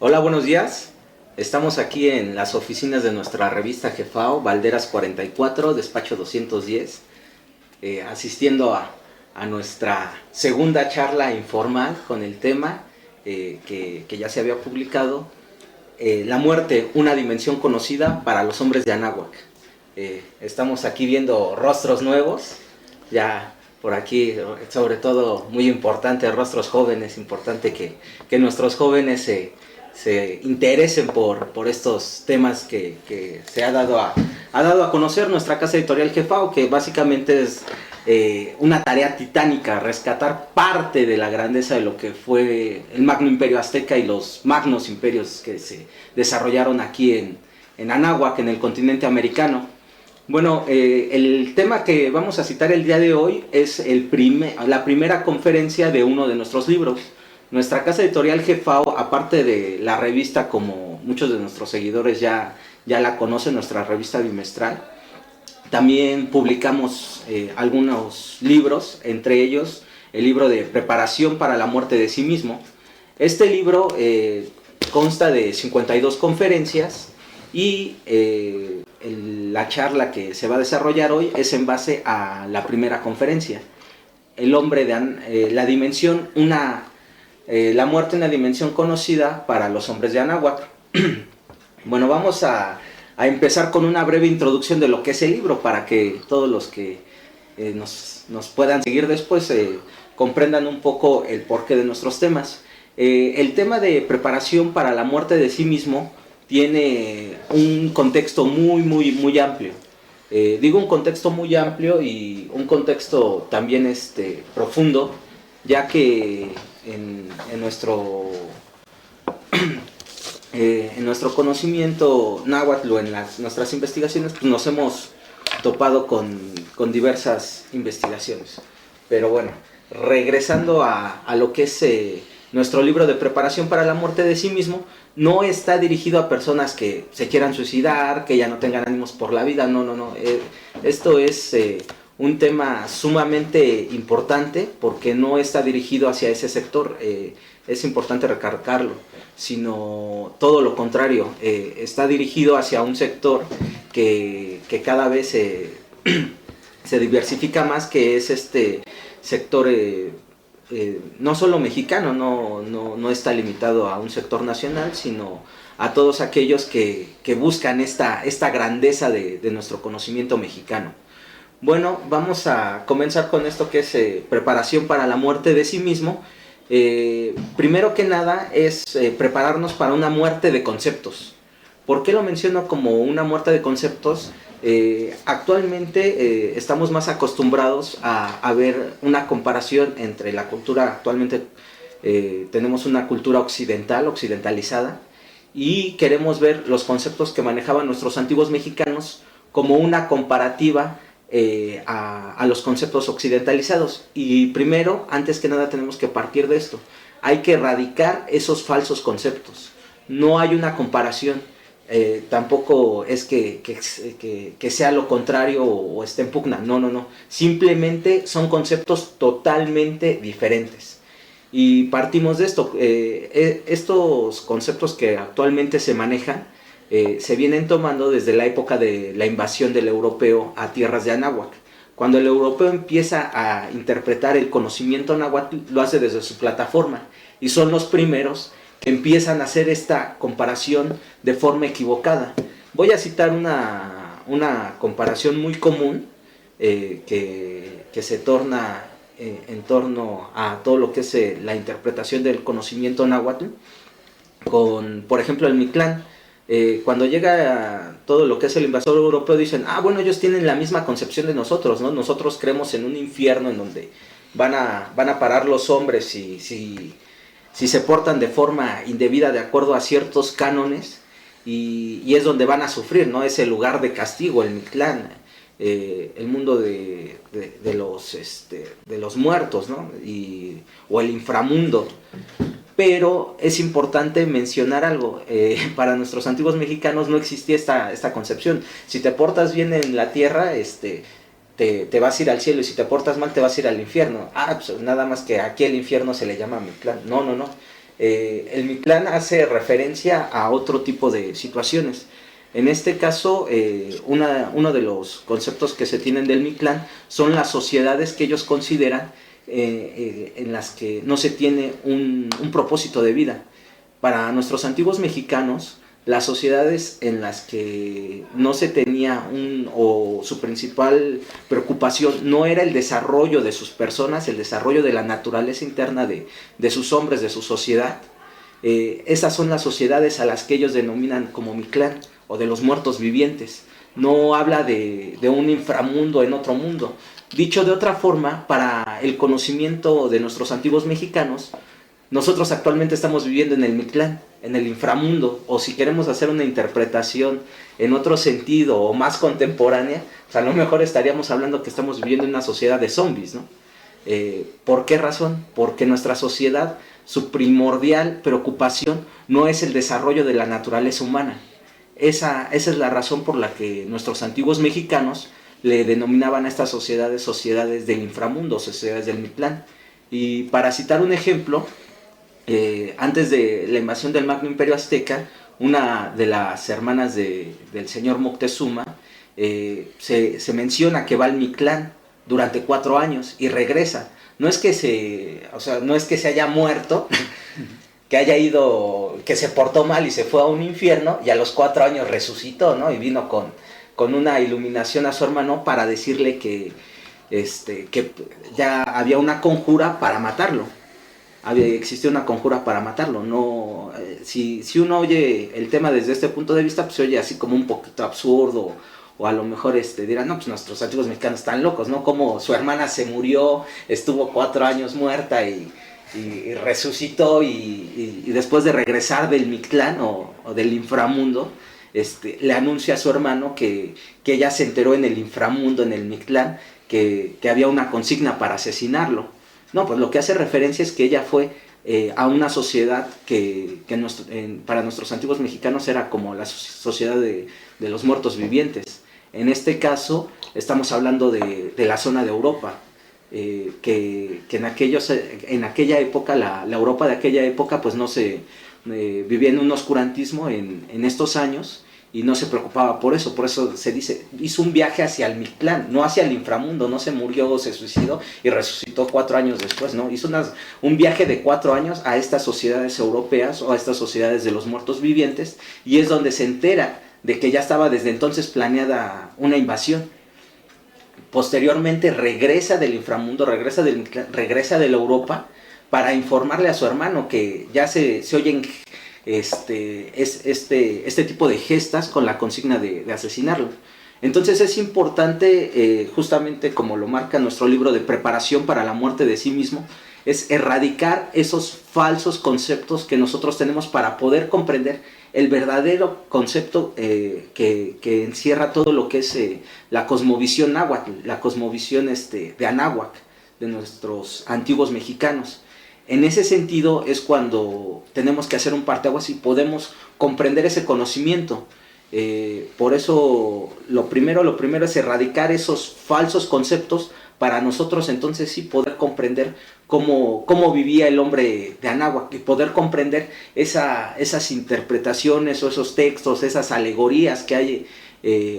Hola, buenos días. Estamos aquí en las oficinas de nuestra revista Jefao, Valderas 44, despacho 210, asistiendo a nuestra segunda charla informal con el tema que ya se había publicado, La muerte, una dimensión conocida para los hombres de Anáhuac. Estamos aquí viendo rostros nuevos, ya por aquí, sobre todo muy importante, rostros jóvenes, importante que nuestros jóvenes se interesen por estos temas que se ha dado a conocer nuestra casa editorial Jefao, que básicamente es una tarea titánica, rescatar parte de la grandeza de lo que fue el Magno Imperio Azteca y los magnos imperios que se desarrollaron aquí en Anáhuac, en el continente americano. Bueno, el tema que vamos a citar el día de hoy es la primera conferencia de uno de nuestros libros. Nuestra casa editorial Jefao, aparte de la revista, como muchos de nuestros seguidores ya la conocen, nuestra revista bimestral, también publicamos algunos libros, entre ellos el libro de Preparación para la muerte de sí mismo. Este libro consta de 52 conferencias y la charla que se va a desarrollar hoy es en base a la primera conferencia. El hombre de la dimensión, la muerte, una dimensión conocida para los hombres de Anáhuac. Bueno, vamos a empezar con una breve introducción de lo que es el libro, para que todos los que nos puedan seguir después comprendan un poco el porqué de nuestros temas. El tema de preparación para la muerte de sí mismo tiene un contexto muy amplio. Digo un contexto muy amplio y un contexto también profundo, ya que en nuestro conocimiento náhuatl o en nuestras investigaciones, pues nos hemos topado con diversas investigaciones. Pero bueno, regresando a lo que es nuestro libro de Preparación para la muerte de sí mismo, no está dirigido a personas que se quieran suicidar, que ya no tengan ánimos por la vida, no. Esto es un tema sumamente importante porque no está dirigido hacia ese sector, es importante recalcarlo, sino todo lo contrario, está dirigido hacia un sector que cada vez se diversifica más, que es este sector no solo mexicano, no está limitado a un sector nacional, sino a todos aquellos que buscan esta grandeza de nuestro conocimiento mexicano. Bueno, vamos a comenzar con esto que es preparación para la muerte de sí mismo. Primero que nada es prepararnos para una muerte de conceptos. ¿Por qué lo menciono como una muerte de conceptos? Actualmente estamos más acostumbrados a ver una comparación entre la cultura. Actualmente tenemos una cultura occidentalizada, y queremos ver los conceptos que manejaban nuestros antiguos mexicanos como una comparativa a los conceptos occidentalizados. Y primero, antes que nada, tenemos que partir de esto. Hay que erradicar esos falsos conceptos. No hay una comparación. Tampoco es que sea lo contrario o esté en pugna. No. Simplemente son conceptos totalmente diferentes. Y partimos de esto. Estos conceptos que actualmente se manejan se vienen tomando desde la época de la invasión del europeo a tierras de Anáhuac. Cuando el europeo empieza a interpretar el conocimiento náhuatl, lo hace desde su plataforma, y son los primeros que empiezan a hacer esta comparación de forma equivocada. Voy a citar una comparación muy común que se torna en torno a todo lo que es la interpretación del conocimiento náhuatl con, por ejemplo, el Mictlán. Cuando llega todo lo que es el invasor europeo, dicen, bueno, ellos tienen la misma concepción de nosotros, ¿no? Nosotros creemos en un infierno en donde van a parar los hombres si se portan de forma indebida de acuerdo a ciertos cánones, y es donde van a sufrir, ¿no? Es el lugar de castigo, el Mictlán, el mundo de los muertos, ¿no? O el inframundo. Pero es importante mencionar algo. Para nuestros antiguos mexicanos no existía esta concepción. Si te portas bien en la tierra, te vas a ir al cielo, y si te portas mal te vas a ir al infierno. Pues nada más que aquí el infierno se le llama Mictlán. No. El Mictlán hace referencia a otro tipo de situaciones. En este caso, uno de los conceptos que se tienen del Mictlán son las sociedades que ellos consideran en las que no se tiene un propósito de vida. Para nuestros antiguos mexicanos, las sociedades en las que no se tenía o su principal preocupación no era el desarrollo de sus personas, el desarrollo de la naturaleza interna de sus hombres, de su sociedad, esas son las sociedades a las que ellos denominan como Mictlán, o de los muertos vivientes. No habla de un inframundo en otro mundo. Dicho de otra forma, para el conocimiento de nuestros antiguos mexicanos, nosotros actualmente estamos viviendo en el Mictlán, en el inframundo, o si queremos hacer una interpretación en otro sentido o más contemporánea, pues a lo mejor estaríamos hablando que estamos viviendo en una sociedad de zombies, ¿no? ¿Por qué razón? Porque nuestra sociedad, su primordial preocupación no es el desarrollo de la naturaleza humana. Esa es la razón por la que nuestros antiguos mexicanos le denominaban a estas sociedades del inframundo, sociedades del Mictlán. Y para citar un ejemplo, antes de la invasión del Magno Imperio Azteca, una de las hermanas del señor Moctezuma se menciona que va al Mictlán durante 4 años y regresa. No es que no es que se haya muerto, que haya ido, que se portó mal y se fue a un infierno y a los 4 años resucitó, ¿no? Y vino con una iluminación a su hermano para decirle que ya había una conjura para matarlo. Existía una conjura para matarlo. No, si uno oye el tema desde este punto de vista, pues se oye así como un poquito absurdo, o a lo mejor dirán, no, pues nuestros antiguos mexicanos están locos, ¿no? Como su hermana se murió, estuvo 4 años muerta y resucitó y después de regresar del Mictlán o del inframundo, le anuncia a su hermano que ella se enteró en el inframundo, en el Mictlán, que había una consigna para asesinarlo. No, pues lo que hace referencia es que ella fue a una sociedad que para nuestros antiguos mexicanos era como la sociedad de los muertos vivientes. En este caso estamos hablando de la zona de Europa, que en aquella época, la Europa de aquella época, pues no se vivía en un oscurantismo en estos años, y no se preocupaba por eso se dice, hizo un viaje hacia el Mictlán, no hacia el inframundo, no se murió o se suicidó y resucitó 4 años después, ¿no? Hizo un viaje de 4 años a estas sociedades europeas o a estas sociedades de los muertos vivientes, y es donde se entera de que ya estaba desde entonces planeada una invasión. Posteriormente regresa del inframundo, regresa de la Europa para informarle a su hermano que ya se oyen este tipo de gestas con la consigna de asesinarlo. Entonces es importante, justamente como lo marca nuestro libro de preparación para la muerte de sí mismo, es erradicar esos falsos conceptos que nosotros tenemos para poder comprender el verdadero concepto que encierra todo lo que es la cosmovisión náhuatl, la cosmovisión de Anáhuac, de nuestros antiguos mexicanos. En ese sentido es cuando tenemos que hacer un parteaguas y podemos comprender ese conocimiento. Por eso lo primero es erradicar esos falsos conceptos para nosotros entonces sí poder comprender cómo vivía el hombre de Anáhuac y poder comprender esas interpretaciones o esos textos, esas alegorías que hay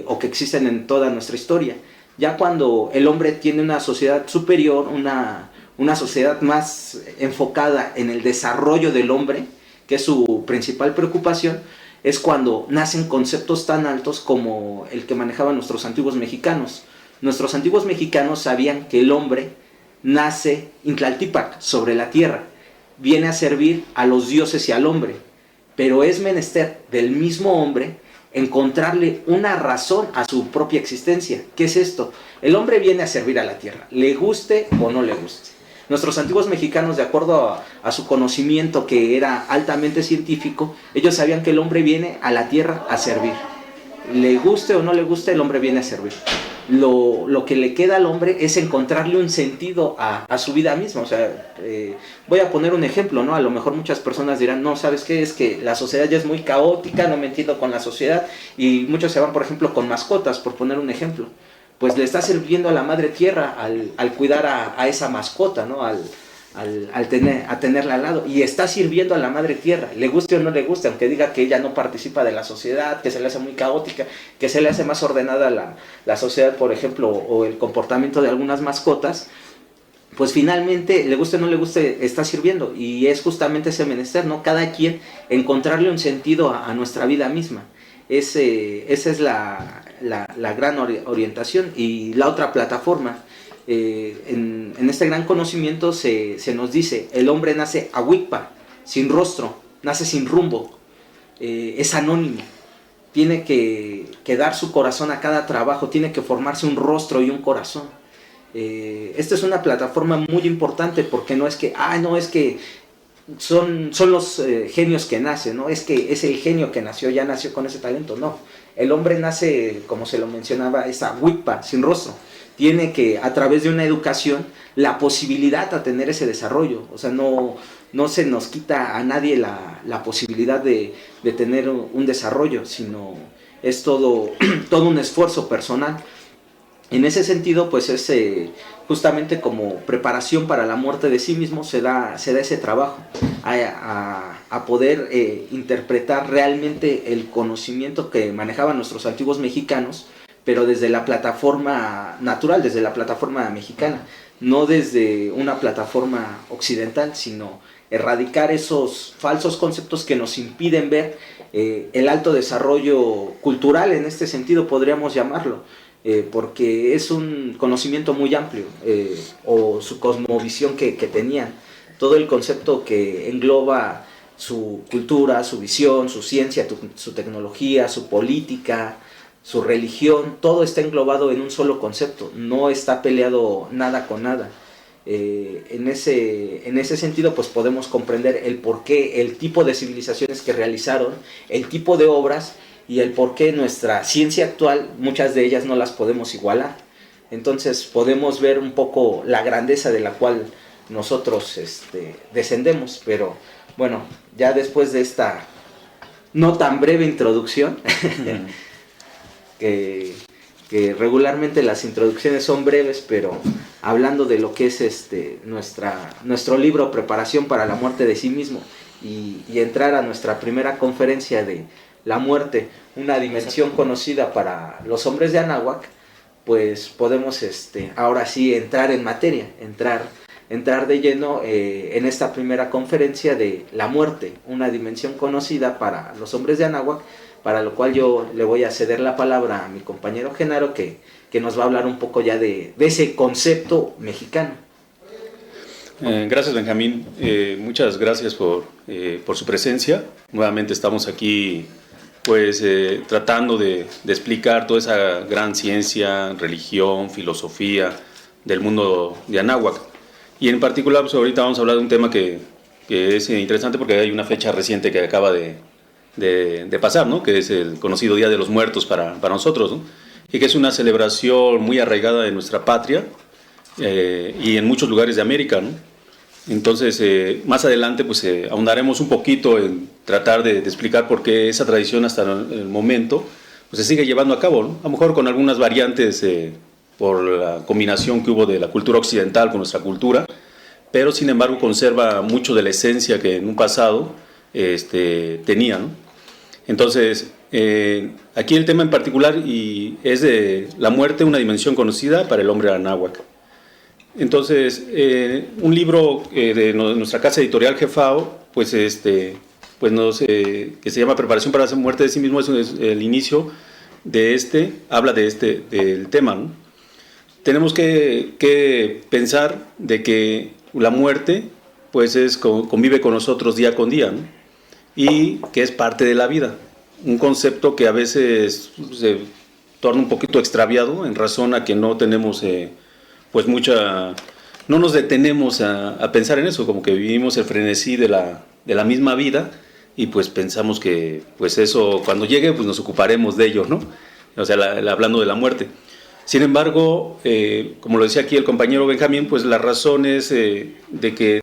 o que existen en toda nuestra historia. Ya cuando el hombre tiene una sociedad superior, una sociedad más enfocada en el desarrollo del hombre, que es su principal preocupación, es cuando nacen conceptos tan altos como el que manejaban nuestros antiguos mexicanos. Nuestros antiguos mexicanos sabían que el hombre nace Intlaltípac, sobre la tierra, viene a servir a los dioses y al hombre, pero es menester del mismo hombre encontrarle una razón a su propia existencia. ¿Qué es esto? El hombre viene a servir a la tierra, le guste o no le guste. Nuestros antiguos mexicanos, de acuerdo a su conocimiento que era altamente científico, ellos sabían que el hombre viene a la tierra a servir. Le guste o no le guste, el hombre viene a servir. Lo que le queda al hombre es encontrarle un sentido a su vida misma. O sea, voy a poner un ejemplo, ¿no? A lo mejor muchas personas dirán, no, ¿sabes qué? Es que la sociedad ya es muy caótica, no me entiendo con la sociedad, y muchos se van, por ejemplo, con mascotas, por poner un ejemplo. Pues le está sirviendo a la madre tierra al cuidar a esa mascota, ¿no? a tenerla al lado, y está sirviendo a la madre tierra, le guste o no le guste, aunque diga que ella no participa de la sociedad, que se le hace muy caótica, que se le hace más ordenada la sociedad, por ejemplo, o el comportamiento de algunas mascotas. Pues finalmente, le guste o no le guste, está sirviendo, y es justamente ese menester, ¿no? Cada quien encontrarle un sentido a nuestra vida misma. Esa es la gran orientación. Y la otra plataforma, en este gran conocimiento se nos dice: el hombre nace ahuipa, sin rostro, nace sin rumbo, es anónimo, tiene que dar su corazón a cada trabajo, tiene que formarse un rostro y un corazón. Esta es una plataforma muy importante, porque no es que, es que son los genios que nacen, no es que es el genio que nació, ya nació con ese talento, no. El hombre nace, como se lo mencionaba, esa huipa, sin rostro. Tiene que, a través de una educación, la posibilidad a tener ese desarrollo. O sea, no se nos quita a nadie la posibilidad de tener un desarrollo, sino es todo un esfuerzo personal. En ese sentido, pues es justamente como preparación para la muerte de sí mismo, se da ese trabajo a poder interpretar realmente el conocimiento que manejaban nuestros antiguos mexicanos, pero desde la plataforma natural, desde la plataforma mexicana, no desde una plataforma occidental, sino erradicar esos falsos conceptos que nos impiden ver el alto desarrollo cultural, en este sentido podríamos llamarlo. Porque es un conocimiento muy amplio, o su cosmovisión que tenían, todo el concepto que engloba su cultura, su visión, su ciencia, su tecnología, su política, su religión, todo está englobado en un solo concepto, no está peleado nada con nada. En ese sentido, pues podemos comprender el porqué, el tipo de civilizaciones que realizaron, el tipo de obras, y el por qué nuestra ciencia actual, muchas de ellas no las podemos igualar. Entonces podemos ver un poco la grandeza de la cual nosotros descendemos. Pero bueno, ya después de esta no tan breve introducción, que regularmente las introducciones son breves, pero hablando de lo que es nuestro libro Preparación para la muerte de sí mismo, y entrar a nuestra primera conferencia de la muerte, una dimensión conocida para los hombres de Anáhuac, pues podemos ahora sí entrar en materia, entrar de lleno en esta primera conferencia de la muerte, una dimensión conocida para los hombres de Anáhuac, para lo cual yo le voy a ceder la palabra a mi compañero Genaro, que nos va a hablar un poco ya de ese concepto mexicano. Gracias, Benjamín. Muchas gracias por su presencia. Nuevamente estamos aquí pues tratando de explicar toda esa gran ciencia, religión, filosofía del mundo de Anáhuac. Y en particular, pues ahorita vamos a hablar de un tema que es interesante, porque hay una fecha reciente que acaba de pasar, ¿no? Que es el conocido Día de los Muertos para nosotros, ¿no? Y que es una celebración muy arraigada en nuestra patria y en muchos lugares de América, ¿no? Entonces, más adelante pues ahondaremos un poquito en tratar de explicar por qué esa tradición hasta el momento pues, se sigue llevando a cabo, ¿no? A lo mejor con algunas variantes por la combinación que hubo de la cultura occidental con nuestra cultura, pero sin embargo conserva mucho de la esencia que en un pasado tenía, ¿no? Entonces, aquí el tema en particular es de la muerte, una dimensión conocida para el hombre anáhuac. Entonces, un libro de nuestra casa editorial Gefao, pues que se llama Preparación para la muerte de sí mismo, es el inicio de habla del tema, ¿no? Tenemos que pensar de que la muerte, pues convive con nosotros día con día, ¿no? Y que es parte de la vida, un concepto que a veces se torna un poquito extraviado en razón a que no tenemos pues no nos detenemos a pensar en eso, como que vivimos el frenesí de la misma vida, y pues pensamos que pues eso cuando llegue pues nos ocuparemos de ello, ¿no? O sea, hablando de la muerte. Sin embargo, como lo decía aquí el compañero Benjamín, pues la razón es de que